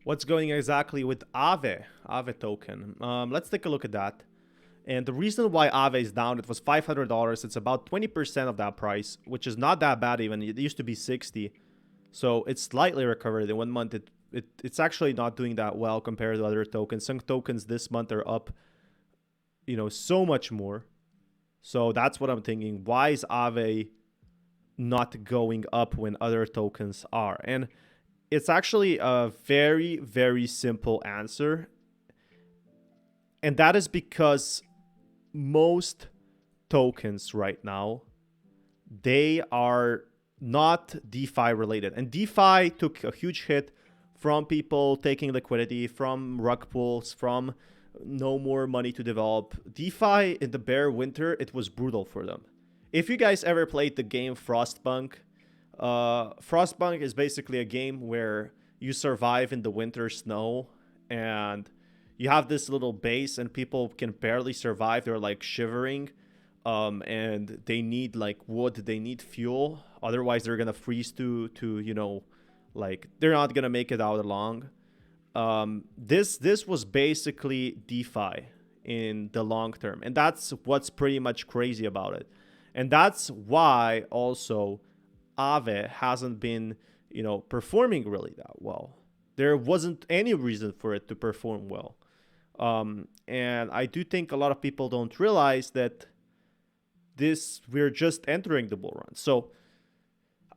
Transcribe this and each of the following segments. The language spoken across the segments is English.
what's going exactly with Aave token. Let's take a look at that. And the reason why Aave is down, it was $500. It's about 20% of that price, which is not that bad even. It used to be 60. So it's slightly recovered. In 1 month, it's actually not doing that well compared to other tokens. Some tokens this month are up, so much more. So that's what I'm thinking. Why is Aave not going up when other tokens are? And it's actually a very, very simple answer. And that is because most tokens right now, they are not DeFi related. And DeFi took a huge hit from people taking liquidity, from rug pulls, from no more money to develop. DeFi in the bear winter, it was brutal for them. If you guys ever played the game Frostpunk, Frostpunk is basically a game where you survive in the winter snow and you have this little base and people can barely survive. They're like shivering, and they need like wood, they need fuel. Otherwise, they're gonna freeze to like they're not gonna make it out along. This was basically DeFi in the long term, and that's what's pretty much crazy about it, and that's why also Aave hasn't been performing really that well. There wasn't any reason for it to perform well. And I do think a lot of people don't realize that we're just entering the bull run. So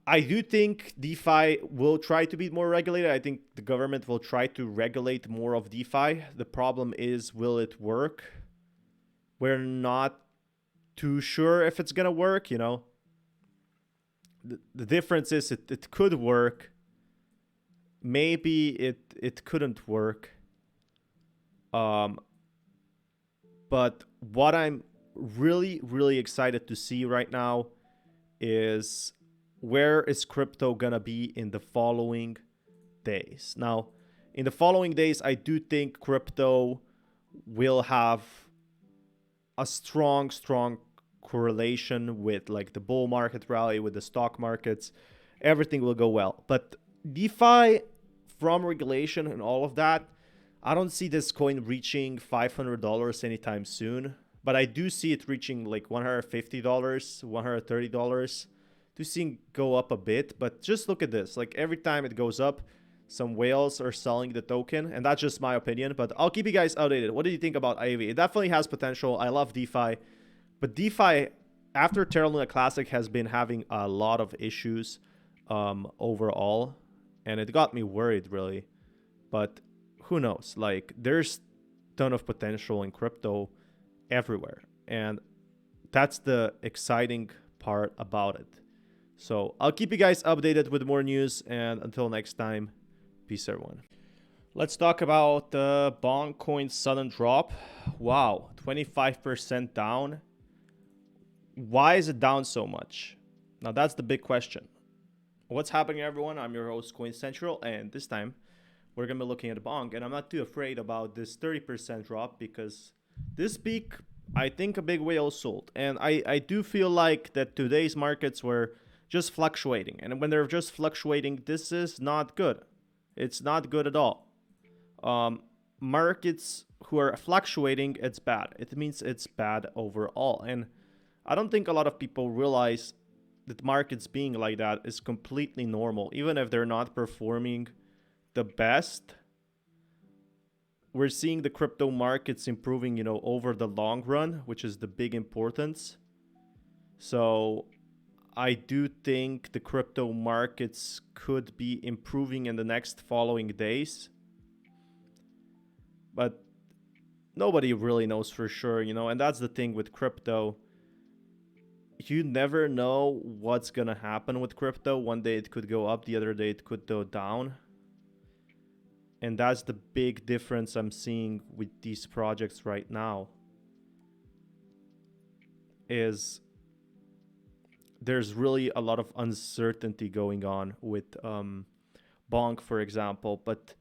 I do think DeFi will try to be more regulated. I think the government will try to regulate more of DeFi. The problem is, will it work? We're not too sure if it's going to work, The difference is it could work. Maybe it couldn't work. But what I'm really, really excited to see right now is where is crypto gonna be in the following days. Now, in the following days, I do think crypto will have a strong correlation with like the bull market rally, with the stock markets. Everything will go well. But DeFi, from regulation and all of that, I don't see this coin reaching $500 anytime soon, but I do see it reaching like $150, $130. Do see it go up a bit, but just look at this. Like every time it goes up, some whales are selling the token, and that's just my opinion, but I'll keep you guys updated. What do you think about Aave? It definitely has potential. I love DeFi, but DeFi after Terra Luna Classic has been having a lot of issues overall, and it got me worried really. But who knows? Like there's a ton of potential in crypto everywhere, and that's the exciting part about it. So I'll keep you guys updated with more news, and until next time, peace everyone. Let's talk about the Bonk coin sudden drop. Wow, 25% down. Why is it down so much? Now that's the big question. What's happening, everyone? I'm your host, Coin Central, and this time we're gonna be looking at Bonk, and I'm not too afraid about this 30% drop because this peak, I think a big whale sold, and I do feel like that today's markets were just fluctuating, and when they're just fluctuating, this is not good. It's not good at all. Markets who are fluctuating, it's bad. It means it's bad overall, and I don't think a lot of people realize that markets being like that is completely normal, even if they're not performing the best. We're seeing the crypto markets improving, over the long run, which is the big importance. So I do think the crypto markets could be improving in the next following days. But nobody really knows for sure, and that's the thing with crypto. You never know what's going to happen with crypto. One day it could go up, the other day it could go down. And that's the big difference I'm seeing with these projects right now. Is there's really a lot of uncertainty going on with Bonk, for example. But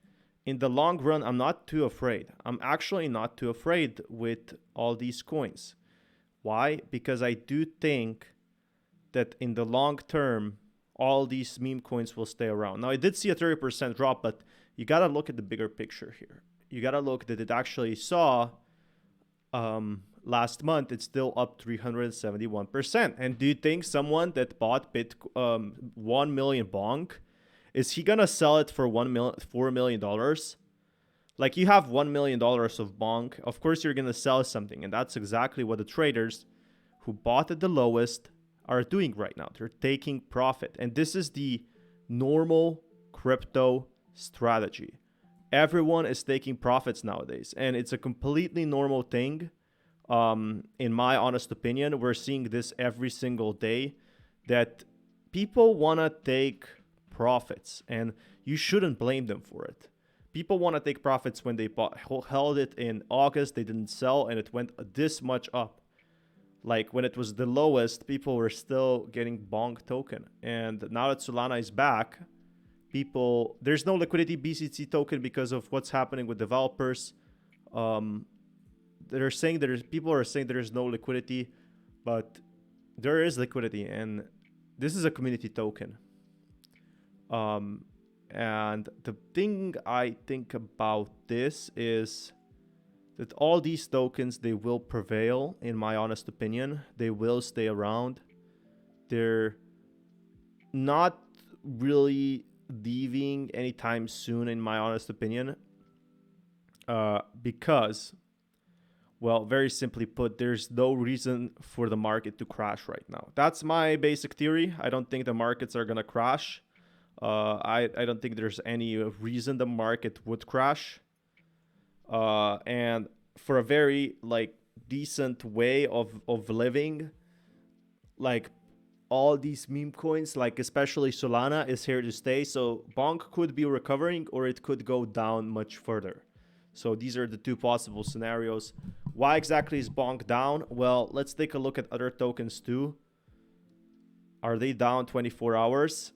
in the long run, I'm not too afraid. I'm actually not too afraid with all these coins. Why? Because I do think that in the long term, all these meme coins will stay around. Now, I did see a 30% drop, but you got to look at the bigger picture here. You got to look that it actually saw last month, it's still up 371%. And do you think someone that bought 1 million bonk, is he going to sell it for $4 million? Like, you have $1 million of bonk. Of course, you're going to sell something. And that's exactly what the traders who bought at the lowest are doing right now. They're taking profit. And this is the normal crypto strategy. Everyone is taking profits nowadays. And it's a completely normal thing. In my honest opinion, we're seeing this every single day, that people want to take profits. And you shouldn't blame them for it. People want to take profits when they held it in August, they didn't sell, and it went this much up. Like, when it was the lowest, people were still getting bonk token. And now that Solana is back, there's no liquidity BCC token because of what's happening with developers. They're saying people are saying there's no liquidity, but there is liquidity, and this is a community token. And the thing I think about this is that all these tokens, they will prevail, in my honest opinion. They will stay around. They're not really leaving anytime soon, in my honest opinion. Because, well, very simply put, there's no reason for the market to crash right now. That's my basic theory. I don't think the markets are going to crash. I don't think there's any reason the market would crash. And for a very decent way of living, like all these meme coins, like especially Solana, is here to stay. So bonk could be recovering, or it could go down much further. So these are the two possible scenarios. Why exactly is bonk down? Well, let's take a look at other tokens too. Are they down 24 hours?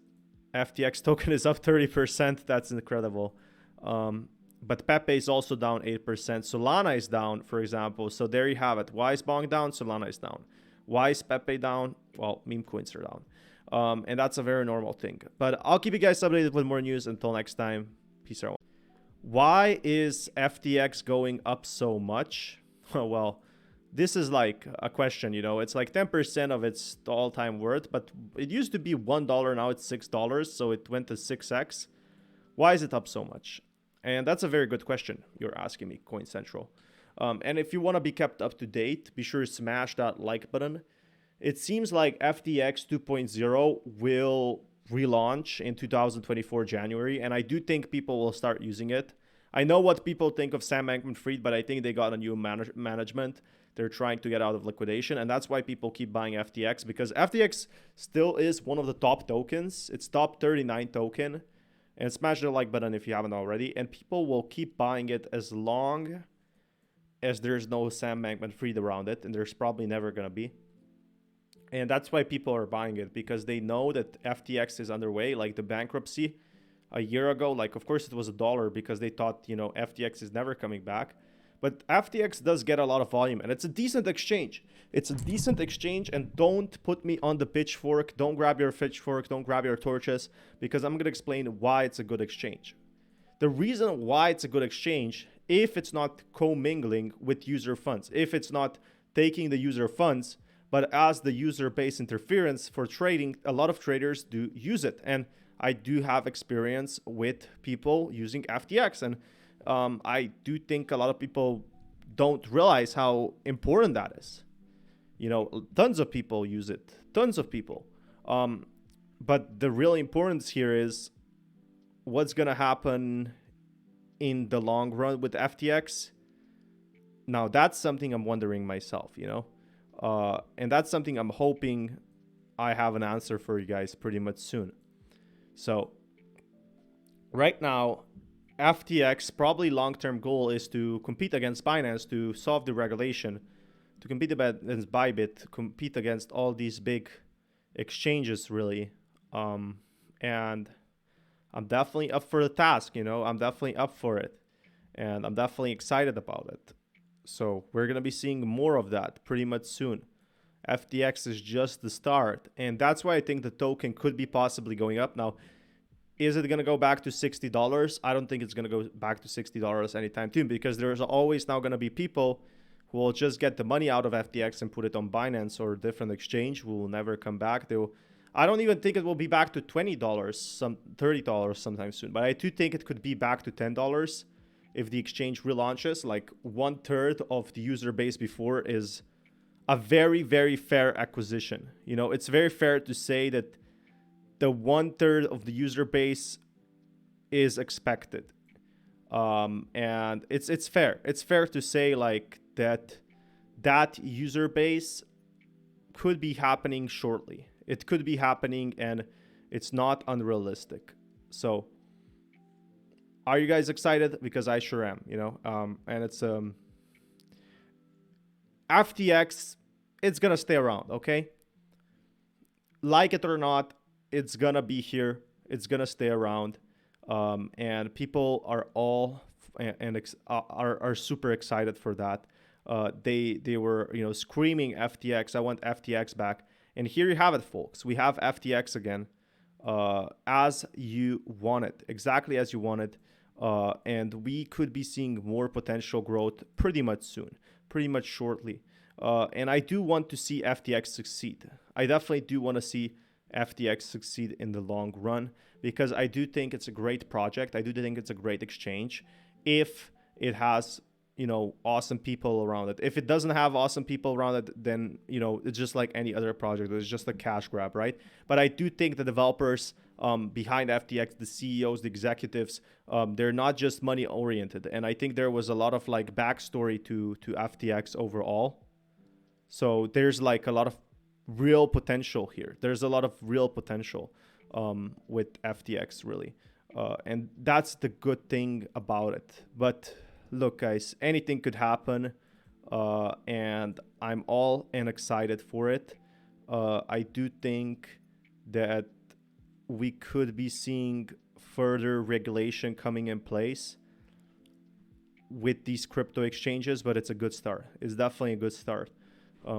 FTX token is up 30%. That's incredible. But Pepe is also down 8%. Solana is down, for example. So there you have it. Why is bonk down? Solana is down. Why is Pepe down? Well, meme coins are down. And that's a very normal thing. But I'll keep you guys updated with more news. Until next time, peace out. Why is FTX going up so much? Well, this is like a question, it's like 10% of its all-time worth, but it used to be $1, now it's $6, so it went to 6x. Why is it up so much? And that's a very good question you're asking me, Coin Central. And if you want to be kept up to date, be sure to smash that like button. It seems like FTX 2.0 will relaunch in 2024 January, and I do think people will start using it. I know what people think of Sam Bankman-Fried, but I think they got a new management. They're trying to get out of liquidation, and that's why people keep buying FTX, because FTX still is one of the top tokens. It's top 39 token, and smash the like button if you haven't already, and people will keep buying it as long as there's no Sam Bankman-Fried around it, and there's probably never going to be. And that's why people are buying it, because they know that FTX is underway, like the bankruptcy a year ago. Like, of course, it was $1 because they thought, FTX is never coming back. But FTX does get a lot of volume, and it's a decent exchange. It's a decent exchange, and don't put me on the pitchfork. Don't grab your pitchfork. Don't grab your torches, because I'm going to explain why it's a good exchange. The reason why it's a good exchange, if it's not commingling with user funds, if it's not taking the user funds, but as the user-based interference for trading, a lot of traders do use it. And I do have experience with people using FTX, and I do think a lot of people don't realize how important that is. Tons of people use it. Tons of people. But the real importance here is what's going to happen in the long run with FTX. Now, that's something I'm wondering myself, and that's something I'm hoping I have an answer for you guys pretty much soon. So right now, FTX probably long-term goal is to compete against Binance, to solve the regulation, to compete against Bybit, compete against all these big exchanges, really. And I'm definitely up for the task, I'm definitely up for it. And I'm definitely excited about it. So we're going to be seeing more of that pretty much soon. FTX is just the start. And that's why I think the token could be possibly going up. Now, Is it going to go back to $60? I don't think it's going to go back to $60 anytime soon, because there's always now going to be people who will just get the money out of FTX and put it on Binance or a different exchange, who will never come back. I don't even think it will be back to $20, $30 sometime soon. But I do think it could be back to $10 if the exchange relaunches. Like 1/3 of the user base before is a very, very fair acquisition. You know, it's very fair to say that the 1/3 of the user base is expected. And it's fair. It's fair to say like that user base could be happening shortly. It could be happening, and it's not unrealistic. So are you guys excited? Because I sure am, you know. And it's FTX, it's gonna stay around, okay? Like it or not, it's gonna be here. It's gonna stay around. And people are all are super excited for that. They were, you know, screaming FTX. I want FTX back. And here you have it, folks. We have FTX again, as you want it, exactly as you want it. And we could be seeing more potential growth pretty much soon, pretty much shortly. And I do want to see FTX succeed. I definitely do want to see FTX succeed in the long run, because I do think it's a great project. I do think it's a great exchange if it has, you know, awesome people around it. If it doesn't have awesome people around it, then, you know, it's just like any other project. It's just a cash grab, right? But I do think the developers behind FTX, the CEOs, the executives, they're not just money oriented. And I think there was a lot of like backstory to FTX overall. So there's like a lot of real potential here. There's a lot of real potential with FTX, really. And that's the good thing about it. But look, guys, anything could happen. And I'm all in excited for it. I do think that we could be seeing further regulation coming in place with these crypto exchanges, but it's a good start. It's definitely a good start.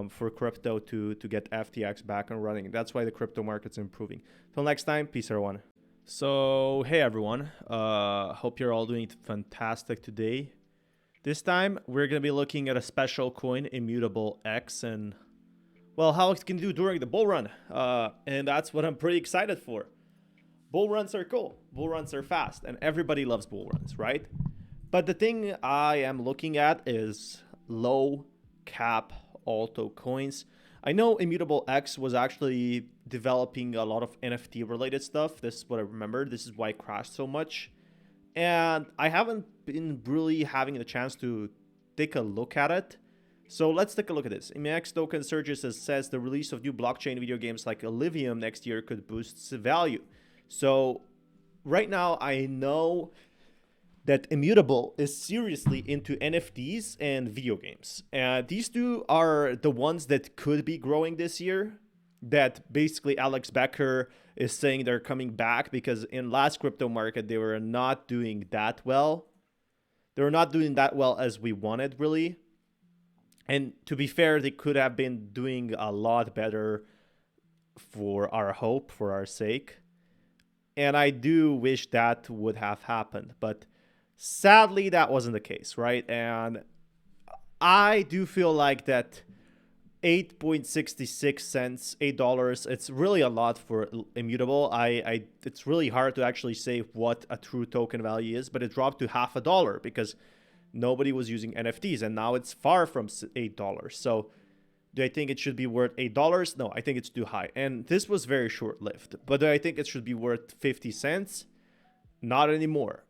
For crypto to get FTX back and running. That's why the crypto market's improving. Till next time, peace everyone. So, hey everyone. Hope you're all doing fantastic today. This time, we're going to be looking at a special coin, Immutable X, and, well, how it can do during the bull run. And that's what I'm pretty excited for. Bull runs are cool. Bull runs are fast, and everybody loves bull runs, right? But the thing I am looking at is low cap alto coins. I know Immutable X was actually developing a lot of NFT related stuff. This is what I remember. This is why it crashed so much. And I haven't been really having the chance to take a look at it. So let's take a look at this. IMX token surges as says the release of new blockchain video games like Olivium next year could boost its value. So right now I know that Immutable is seriously into NFTs and video games. And these two are the ones that could be growing this year, that basically Alex Becker is saying they're coming back, because in last crypto market, they were not doing that well. They were not doing that well as we wanted, really. And to be fair, they could have been doing a lot better for our hope, for our sake. And I do wish that would have happened, but sadly, that wasn't the case, right? And I do feel like that 8.66 cents, $8, it's really a lot for Immutable. It's really hard to actually say what a true token value is, but it dropped to $0.50 because nobody was using NFTs, and now it's far from $8. So do I think it should be worth $8? No, I think it's too high. And this was very short-lived. But do I think it should be worth 50 cents? Not anymore.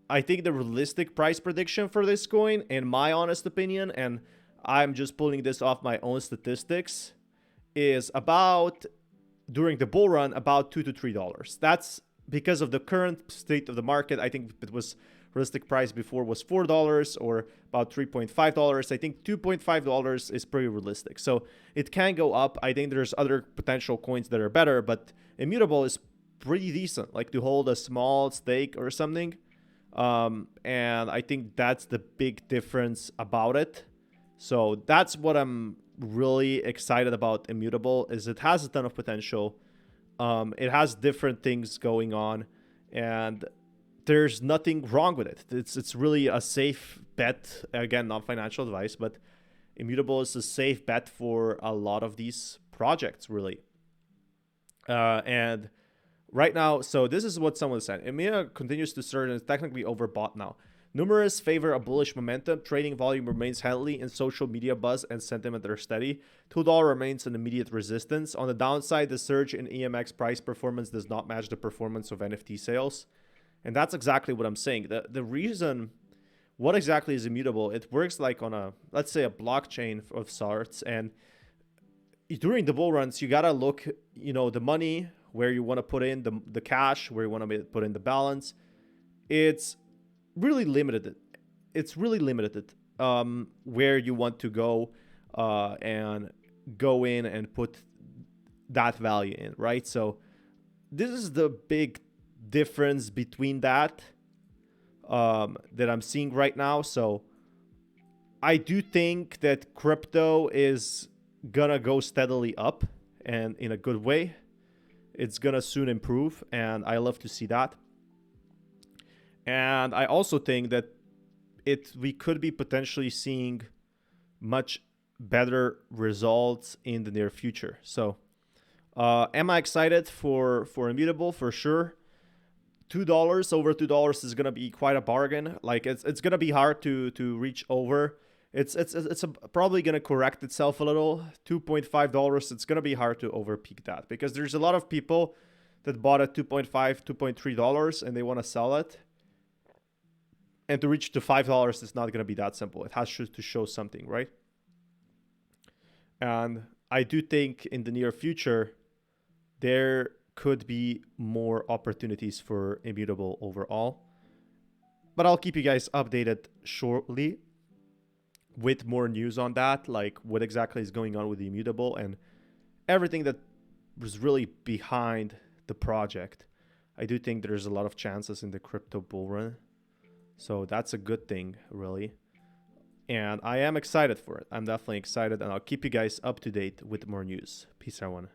I think the realistic price prediction for this coin, in my honest opinion, and I'm just pulling this off my own statistics, is about, during the bull run, about $2 to $3. That's because of the current state of the market. I think it was realistic price before was $4 or about $3.5. I think $2.5 is pretty realistic. So it can go up. I think there's other potential coins that are better, but Immutable is pretty decent, like to hold a small stake or something. And I think that's the big difference about it. So that's what I'm really excited about Immutable, is it has a ton of potential. It has different things going on, and there's nothing wrong with it. It's really a safe bet. Again, not financial advice, but Immutable is a safe bet for a lot of these projects, really. And right now, so this is what someone said. EMEA continues to surge and is technically overbought now. Numerous favor a bullish momentum. Trading volume remains healthy, and social media buzz and sentiment are steady. $2 remains an immediate resistance. On the downside, the surge in EMX price performance does not match the performance of NFT sales. And that's exactly what I'm saying. The reason, what exactly is Immutable? It works like on a, let's say, a blockchain of sorts. And during the bull runs, you got to look, the money, where you want to put in the cash, where you want to put in the balance. It's really limited. It's really limited where you want to go and go in and put that value in, right? So this is the big difference between that that I'm seeing right now. So I do think that crypto is gonna go steadily up, and in a good way. It's gonna soon improve, and I love to see that. And I also think that we could be potentially seeing much better results in the near future. So am I excited for Immutable? For sure. $2, over $2 is gonna be quite a bargain. Like it's gonna be hard to reach over. It's probably gonna correct itself a little. $2.5. It's gonna be hard to overpeak that, because there's a lot of people that bought at $2.5, $2.3, and they want to sell it. And to reach to $5, it's not gonna be that simple. It has to show something, right? And I do think in the near future there could be more opportunities for Immutable overall. But I'll keep you guys updated shortly with more news on that, like what exactly is going on with the Immutable and everything that was really behind the project. I do think there's a lot of chances in the crypto bull run. So that's a good thing, really. And I am excited for it. I'm definitely excited, and I'll keep you guys up to date with more news. Peace, everyone.